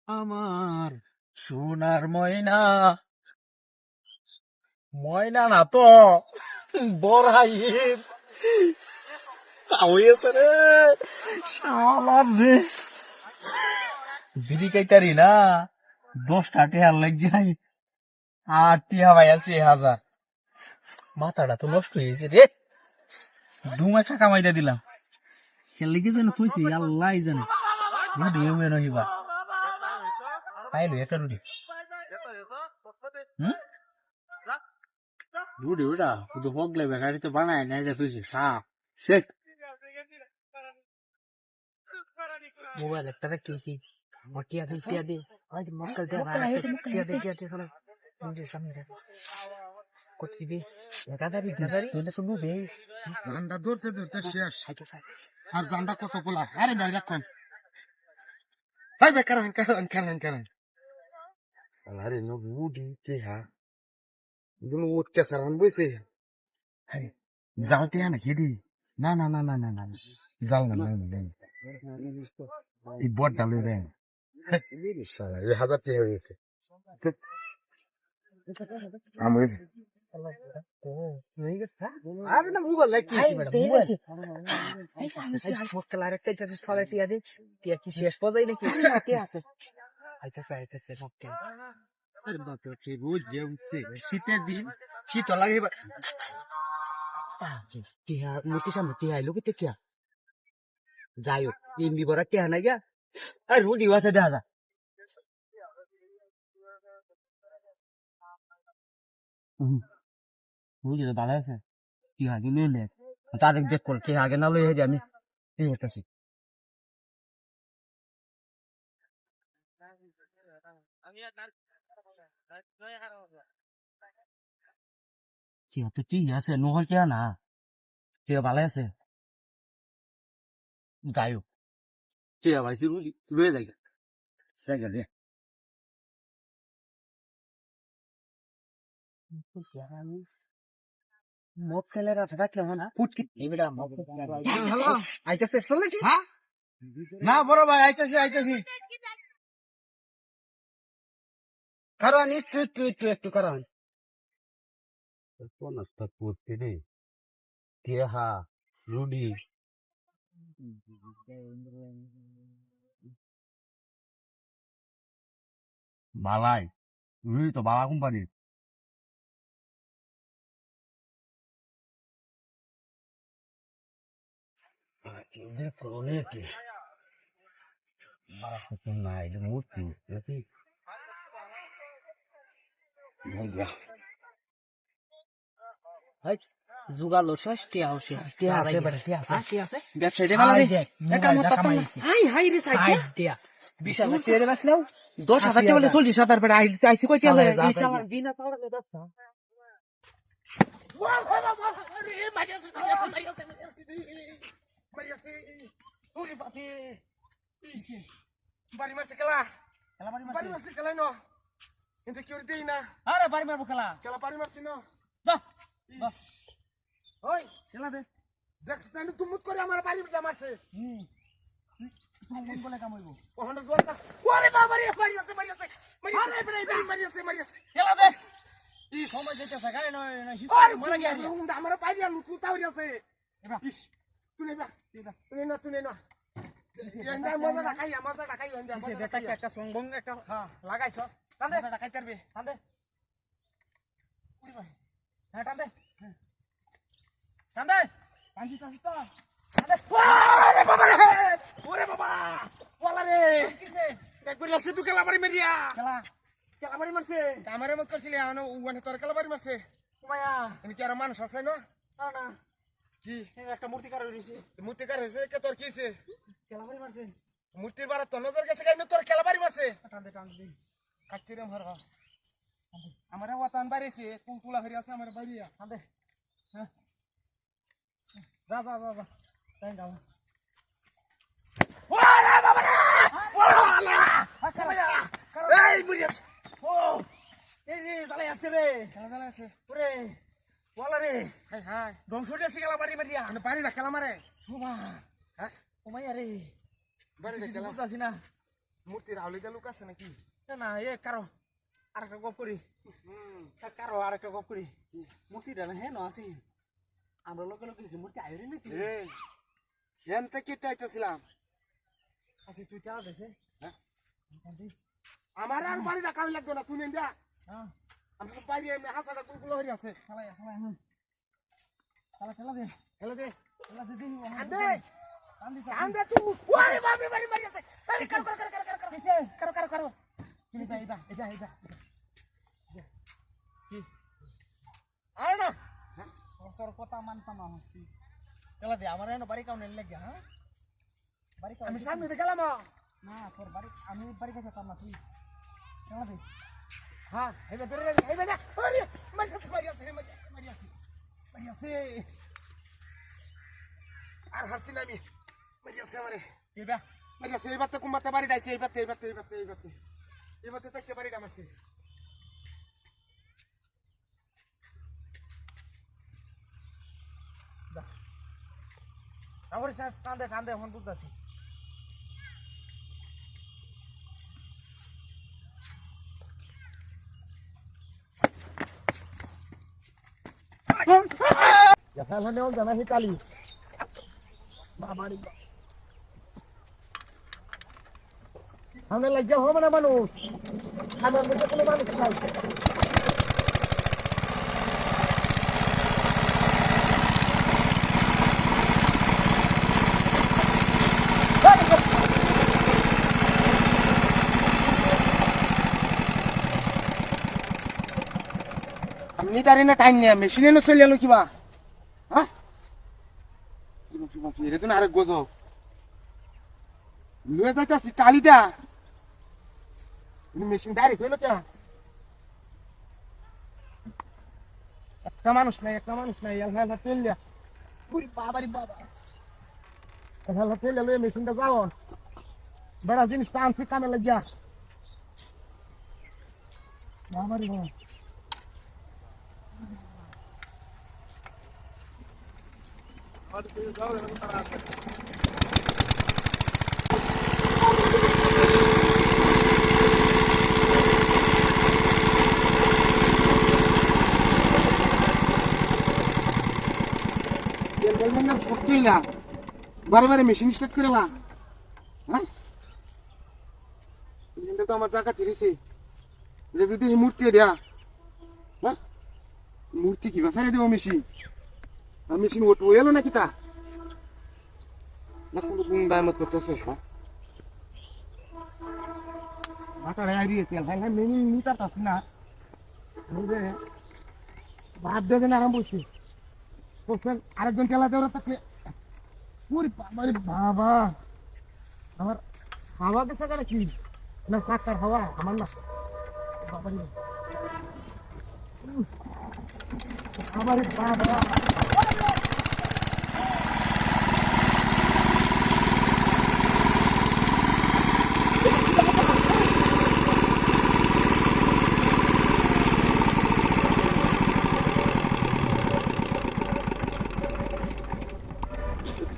আমার সোনার ময়না, ময়না না তো বড়াইয়ের হয়েছে রে শালার রে। বিড়ি কাইতারি না 10টা টেহার লাগি আর টিহা ভাই আছে 1000। মাথাটা তো নষ্ট হয়েছে রে, দুমা টাকা মাইদা দিলাম খেললে কি যেন কইছি আল্লাহ জানে। রুডি এমন হইবা পাইলো একটা রুডি। রুডি ওটা শুধু হগলে গাড়ি তো বানায় না, এটা তুই সাপ শেখ। মোবাইল একটা রেখেছি টিয়া দে আজ মক্কেল দে টিয়া দে চলো নিজের সামনে রেখে কত দিবি একাধারি তুই তো নুবে জান্ডা ধরতে ধরতে শেষ। আর জান্ডা কত পোলা, আরে ভাই রাখুন ভাই ভাই কারণ কারণ কারণ কারণ আরে নো মুডি কে হা দুনো উত কে সারান বইছে। হাই জালতে না হেডি না না না না না না জাল না না না এই বট ডালে রে শালা এই 1000 টাকা হয়ে গেছে। আমি আরে না মোবাইল লাইক কি মোবাইল মক্কেল আরেকটা চাইতে সলে টিয়া দে টিয়া কি শেষ পজাই নাকি টিয়া আছে আইতাছে মক্কেল। আরে বাপ রে রোজ যেউছে শীতের দিন শীত লাগে টিয়া মুতি সামনে টিয়া আইলো কি টিয়া যাই হোক এমবি বড় টিয়া নাই গা আর রুডি ওয়াসে দাদা রুডি তো ভালো আছে কি আগে লইলে তাদের বেক করে কে আগে না লই হেরি আমি এই করতেছি। কি তো ঠিক আছে নহল কে না কে ভালো আছে যাই হোক কে ভাইছি রুডি লয়ে যাই সেগা দে মক্কেলের আঠা রাখলাম না ফুটকি এবিডা হ্যালো আইতাছে চলে হ্যাঁ না বড় ভাই আইতাছি আইতাছি কারণ একটু কারণ কোন রাস্তা করতে রে টেহা রুডি বালাই রুডি তো বালা কোম্পানি অনেক নাই মূর্তি জুগালো শেষ টিয়া হচ্ছে টিয়া আছে বেটা টিয়া আছে ব্যবসায়ী ভালো ভালো রে একা মত হাই হাই রে সাইড টিয়া 20000 টিয়া বাসলাও 10000 টিয়া বলে 40000 বেটা আইছি কই টিয়া এই সামান বিনা পাওয়ারে দস্তা বাড়ি মারছে খেলা বাড়ি মারছে খেলাই ন ইনসিকিউরিটি না আরে বাড়ি মারবো খেলা খেলা বাড়ি মারছি ন বাহ ওই খেলা দে দেখছ না তুমি করে আমার বাড়ি মারছে মন বলে কামাইবো ওখানে জোরটা ওরে বাবা রে বাড়ি আছে খেলা দে ইস সময় যেতেছে গায় নয় আরে মারা গিয়া রুমটা আমার পাইয়া লুটু তাওরি আছে ইস তুই না এন্ডা মজা রাখাই এন্ডা সে দেখ একটা সংবং একটা লাগাইছস টান দে মজা রাখাই তারবে টান দে হ্যাঁ টান দে পাঁচি চাষি তো ওরে বাবা রে ওরে বাবা ওলা রে কিসে একবার লাগছে তুই খেলা বাড়ি মেরিয়া খেলা খেলা বাড়ি মারছে আমারে মত করছিলি আনো ওখানে তোর খেলা বাড়ি মারছে মায়া আমি কি আর মানুষ আছে না না কি একটা মূর্তি কার হইছে মূর্তিকার হয়েছে কে তোর কিছে খেলা বাড়ি মারছে মূর্তির বারা তোর নজর গেছে কেন তোর খেলা বাড়ি মারছে টান দে কাচ্চিরে মার আমারে ওয়াতান বাড়িছে তুলা হরি আছে আমার বাড়িয়া টান দে হ্যাঁ যা টাইম দাও ওরে বাবা রে এই মুরিয়াস ও এই রে চালাই আসছে রে খেলা আছে ওরে ওলা রে হাই ধ্বংস দিয়েছে খেলা বাড়ি মারিয়া মানে বাড়ি না খেলা মারে ওমা হ্যাঁ ওমাইয়া রে বাড়ি না খেলা বুঝতাছি না মূর্তি রাহুলে গেল আছে নাকি? না এ কারো আরেকটা গপ করি কারো আরেকটা গপ করি মূর্তিটা না হ্যাঁ আসি আমরা লোকে লোকে মূর্তি আইরে নাকি হেন থেকে চাইতেছিলাম। আচ্ছা তুই চালা দেছে আমার আর বাড়িটা কামি লাগবে না, তুই নেন যা। হ্যাঁ আমি বাইরে হাসাটা গুলগুলো হয়ে আছে। চালা এখন চালা দে হেলে দে দিদি আন্দে আন্দে তুই ওরে বাপ রে বাড়ি মারি আছে। আরে কার তুমি যাই এটা কি আরে না তোর কথা মানতাম না চালা দে আমার এনে বাড়ি কাউনে লাগে হ্যাঁ বাড়ি কাউ আমি সামনে দিয়ে গেলাম। না তোর বাড়ি আমি বাড়ি কাছে কাম না তুই চালা দে হ্যাঁ হেবে না আরে মারি আছে আর হাসি না আমি মারি আছে আমারে কি বা মারি আছে। এইবার তো কুম্বাতে বাড়ি ডাইছে, এইবার তো বাড়ি ডামাছে। আমার কান্দে এখন বুঝতেছি জানা জানা হি কালি বাবারি আমরা লজ্জা হবে না মানুষ, আমার মধ্যে কোনো মানুষ নাই। আপনি তারি না টাইম নিয়ে মেশিনে নো চলে এলো কিবা হ্যাঁ এটা তো না আরেক গজব লুয়ে যাইতাছি কালিটা মেশিন ডাইরেক্ট হইলো কে? একটা মানুষ নাই হেলা তেল দিয়া বাবারি বাবা হেলা তেল লুয়ে মেশিনটা যাও বড় জিনিস টানছি কামে লাগিয়া বাবারি বাবা বারে মেশিন স্টার্ট করে না হ্যাঁ তো আমার টাকা তিরিছে যদি এই মূর্তি দেয়া হ্যাঁ মূর্তি কি বাসারে দেবো মেশিন ওটো এলো নাকি তা না কোনো বায়ামত করতেছে হ্যাঁ মাথায় আইরিয়েছে হ্যাঁ মেনি নিতে পারছি না ভাব দেবেন আরাম বলছি আরেকজন চালাতে ওরা থাকলে বাবা আমার হাওয়া গেছে কেন কি না সাকার হাওয়া আমার না বাবা আমার বাবা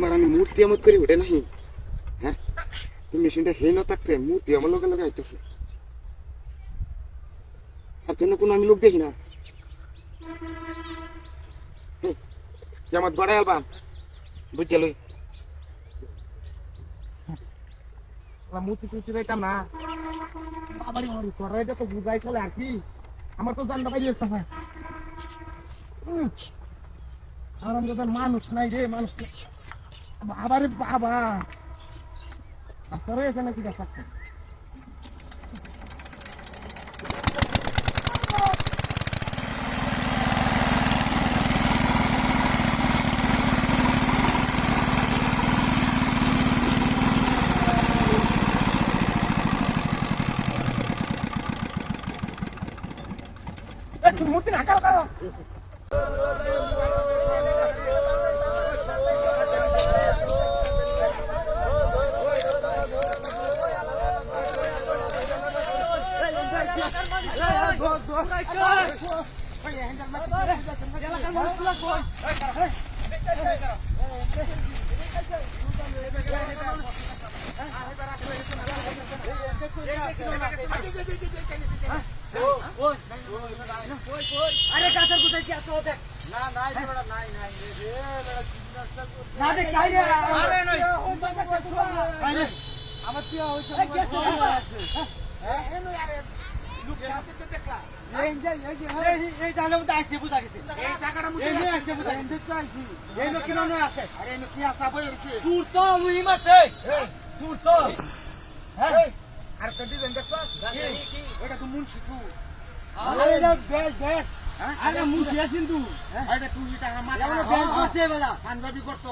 মারানি মূর্তি আমত করে ওঠে নাহি হ্যাঁ তুমি মেশিনটা হে না থাকতে মূর্তি আমার লোকের লোক আইতেছে আর জন্য কোনো আমি লোক দেখি না আমার গড়াই আলবাম বুঝতে লই মূর্তি টুর্তি যাইতাম না বাবারি বাবারি করাই তো বুঝাই চলে আর কি আমার তো জানটা পাই যেতে আর আমাদের মানুষ নাই রে মানুষ বাবারে বাবা আসলে এখানে কি দেখা মূর্তি না কারো কারো আরে গাছের কোথায় কি আছে দেখ না নাই বড় নাই নাই রে না দেখ কাই রে আরে নই আরে আমার কি হইছে হ্যাঁ এনো লোক কাটতে দেখলা এই জায়গা মধ্যে আসছে বুঝা গেছে এই জায়গাটা মুছে এই আসছে বুঝা গেছে দেখতে আইছি এই লোক কিনো আছে আরে এনো কি আসা বই হইছে চুর তো মুহিম আছে এই চুর তো হ্যাঁ এই আর কন্ডিশন দেখছস এটা তো মুন্সি তু আরে এটা বেশ বেশ হ্যাঁ আরে মুশি আছিস তুই এটা তুই এটা আমার এমন বেশ করতে বেলা পাঞ্জাবি করতো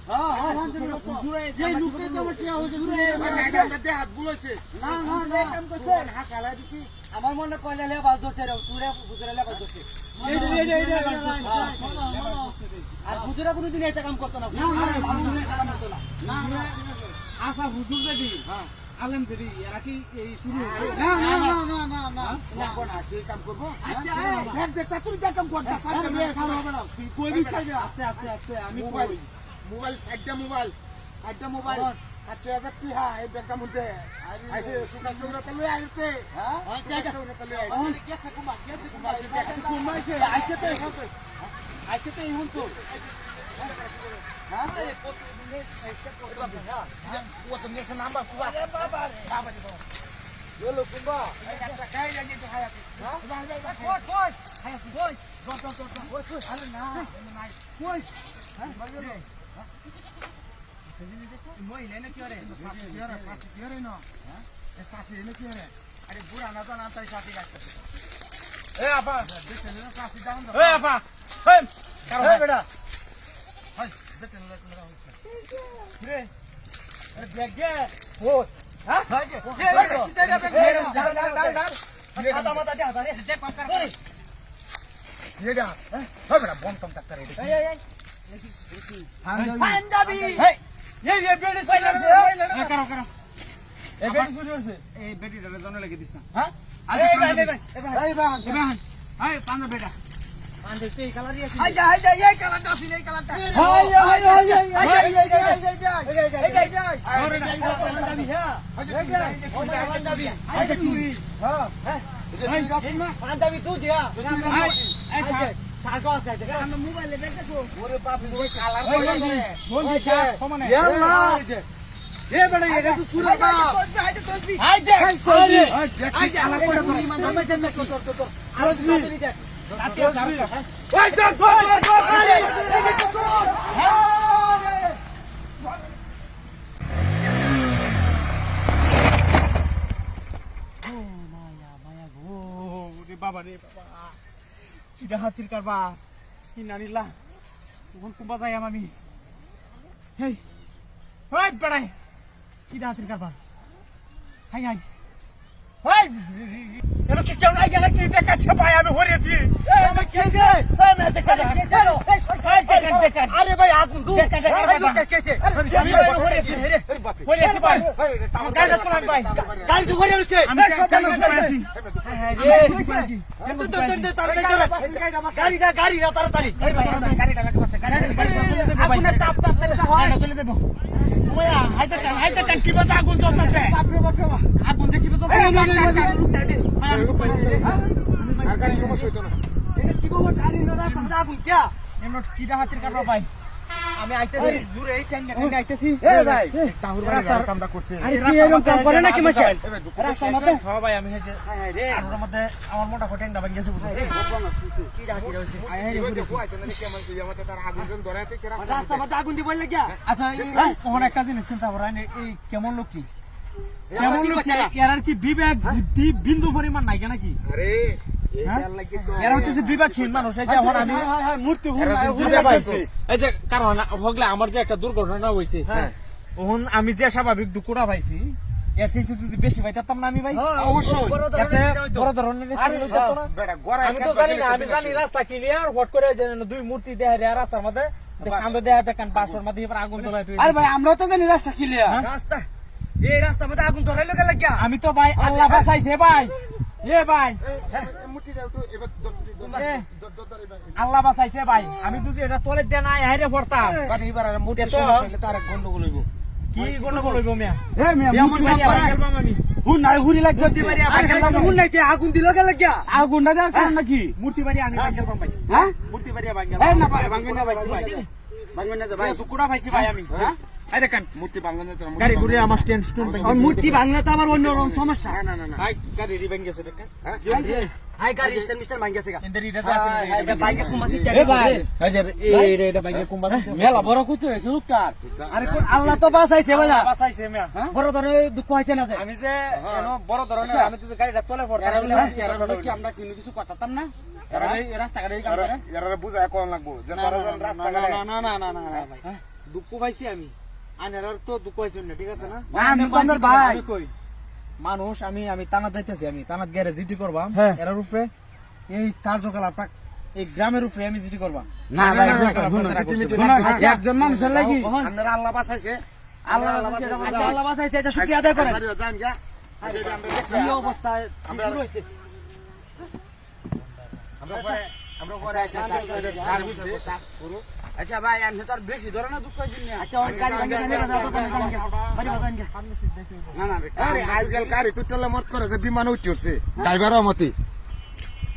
হ্যাঁ হ্যাঁ পাঞ্জাবি করতো এই লুকটা তো আমার টিয়া হইছে এটা হাত বুলাইছে না না না কাম করছে হাত হালাই দিছি আমার মনে কইলে লে বাজ ধরছে রে তুরে বুজরে লে বাজ ধরছে আর বুজরা কোনদিন এটা কাম করতো না কাম করতো না না না আশা হুজুর যদি হ্যাঁ আলেম যদি এরা কি এই শুরু না না না না না না না কোন সেই কাম করব আচ্ছা দেখ দেখ তুই দেখ কাম করতে সাইডে মেয়ে খাওয়া হবে না তুই কই বিষয় আস্তে আস্তে আস্তে আমি মোবাইল মোবাইল সাইডে মোবাইল 6000 টিহা এই ব্যাগটা মধ্যে আইছে সুকা চৌরা তলে আইছে হ্যাঁ আচ্ছা চৌরা তলে আইছে এখন গেছে কুমাইছে আইছে তো এখন তো হ্যাঁ ও তো নেছে নাম্বার পুরা বাবা বাবা Dulu kumba. Kaya lagi tu hayat. Koi koi. Hayat koi. Koi koi. Ada na. Nai. Koi. Baru ni. মই লেনে কি রে Sasi tiara no. Sasi ini tiara. Ada buran apa nanti sasi kasih. Apa? Betul ni sasi down. apa hey Hey beda. Hai, betul ni kena house. রে আরে ব্যাগে Oh. Hah? Kita ada beg. Dar. আদা মাদা দে আদা রে দেখ পাম কর Ye dah. Hai beda bom tom tak tare. এই এই Panjabi. এই এই বেডি চলে আছে Karo. এই বেডি শুরু হইছে এই বেডিটার জন্য লাগিয়ে দিছ না Hah? আরে ভাই Hai bang. এবান হাই পাঁচ বেটা পাঁচ পে কালারি আছে Hai এই কালারটা আছে এই কালারটা। পাঞ্জাবি তুই দিয়া এই সাগো আছে আমরা মোবাইলে দেখছো ওরে বাপ ওই কালার বল দিছে সমানে ইয়াল্লা এ বেটা এটা তো সুরা বাপ হাই দেখ এই কালার কোটা তো ইমান ধর্মে জন্য তোর আরজবি দেখ ওই দেখ বাবা রে বাবা এটা হাতির কারবা কি নানিলা তখন কুম্বা যাই আমি হেই ওই বেড়াই কি হাতির কারবা হাই হাই ওই এলো কি কেউ নাই গেলে কি দেখাচ্ছে ভাই আমি হরেছি আমি কেছে আরে ভাই আগুন দু কেছে আমি হরেছি হরেছি ভাই গাড়ি কোন ভাই গাড়ি তো হরে হচ্ছে আমি কেন হরেছি গাড়ি না তাড়াতাড়ি আগুন জ্বলতেছে আগুন যে কি আগুন কে কিটা হাতির কাটবা ভাই আমি আইতেছি জুরে এই টাইম না আইতেছি এই ভাই তাহুর বাড়ি কামটা করছে আরে কি এরকম কাম করে নাকি মাশাল এবে রাস্তার মধ্যে হ্যাঁ ভাই আমি হেজে রে আর মধ্যে আমার মোটা ফটেংটা ভাঙ গেছে বুঝছো রে কি ডাকি রইছে রাস্তার মধ্যে আগুন দিবল লাগিয়া আচ্ছা কোন একটা জিনিস চিন্তা করেন এই কেমন লোক কি কেমন লোক এর আর কি বিবেক বুদ্ধি বিন্দু পরিমাণ নাই নাকি আরে এরা হচ্ছে বিবেকহীন মানুষ এই যে এখন আমি মূর্তি বুঝতে পাইছি এই যে কারণ হগলে আমার যে একটা দুর্ঘটনা হইছে এখন আমি যে স্বাভাবিক দুঃখটা পাইছি এর সেই যদি বেশি পাইতাম না আমি ভাই অবশ্যই বড় ধরনের আমি তো জানি না আমি জানি রাস্তা ক্লিয়ার হট করে যে দুই মূর্তি দেখায় রাস্তার মধ্যে কান্দ দেখা দেখেন বাসর মধ্যে এবার আগুন ধরাই তুই আরে ভাই আমরাও তো জানি রাস্তা ক্লিয়ার রাস্তা এই রাস্তার মধ্যে আগুন ধরাইলো গেল কি আমি তো ভাই আল্লাহ বাঁচাইছে ভাই এ ভাই আল্লাহ বাঁচাইছে ভাই আমি তো এটা তোলে দেন আই হাইরে পড়তাম এবার মূর্তি তার গন্ডগোল হইব কি করলে বলবো মিয়া এ মিয়া এমন কাম করে আমি হুন নাই হুরি লাগবে হুন নাইতে আগুন দিল গেল গিয়া আগুন না যার কারণ নাকি মূর্তি বাড়ি আমি বাঙ্গাল পাম ভাই হ্যাঁ মূর্তি বাড়ি বাঙ্গাল এই না ভাই ভাঙবে না ভাই ভাঙবে না ভাই টুকুরা পাইছি ভাই আমি হ্যাঁ এই দেখেন মূর্তি ভাঙবে না তোর গাড়ি ঘুরে আমার স্ট্যান্ড স্টোন ভাই মূর্তি ভাঙলে তো আমার অন্য রকম সমস্যা না না না ভাই গাড়ি রিভেন গেছে দেখেন হ্যাঁ হাই গাড়ি স্ট্যান্ড মিস্টার ভাঙ গেছে গা এন্ড রিডা আছে এটা বাইকে কুমাসি এ ভাই হাজার এটা বাইকে কুমাসি মেলা বড় কত হইছে লোকটার আরে আল্লাহ তো বাঁচাইছে বাবা বাঁচাইছে মিয়া বড় ধরনের দুঃখ হইছে না আমি যে কেন বড় ধরনের আমি তো গাড়িটা তলে পড়তাম কি আমরা কিনো কিছু কথাতাম না এরা এই রাস্তাঘাটে কাম করে এরা বুঝায় কোন লাগবো যে তারা যেন রাস্তাঘাটে না না না না ভাই দুঃখ পাইছি আমি আনার তো দুঃখ পাইছি না ঠিক আছে না আমি তোমার ভাই কই মানুষ আমি তানাত যাইতেছি আমি তানাত গেরে জিটি করবাম এরার উপরে এই কার্যকলাপ এই গ্রামের উপরে আমি জিটি করবাম না ভাই একজন মানুষের লাগি আপনারা আল্লাহ বাঁচাইছে আল্লাহ বাঁচাইছে এটা শুকরিয়া আদায় করেন জান যা আচ্ছা আমরা দেখি এই অবস্থায় শুরু হইছে আচ্ছা ভাই আর তার বেশি ধরে না দুঃখ হয়েছিল না আচ্ছা ওই গাড়ি ভাঙে বাড়ি বাগান গে না না আরে আজকাল গাড়ি তো টলে মত করে যে বিমান উঠছে ড্রাইভারও মতি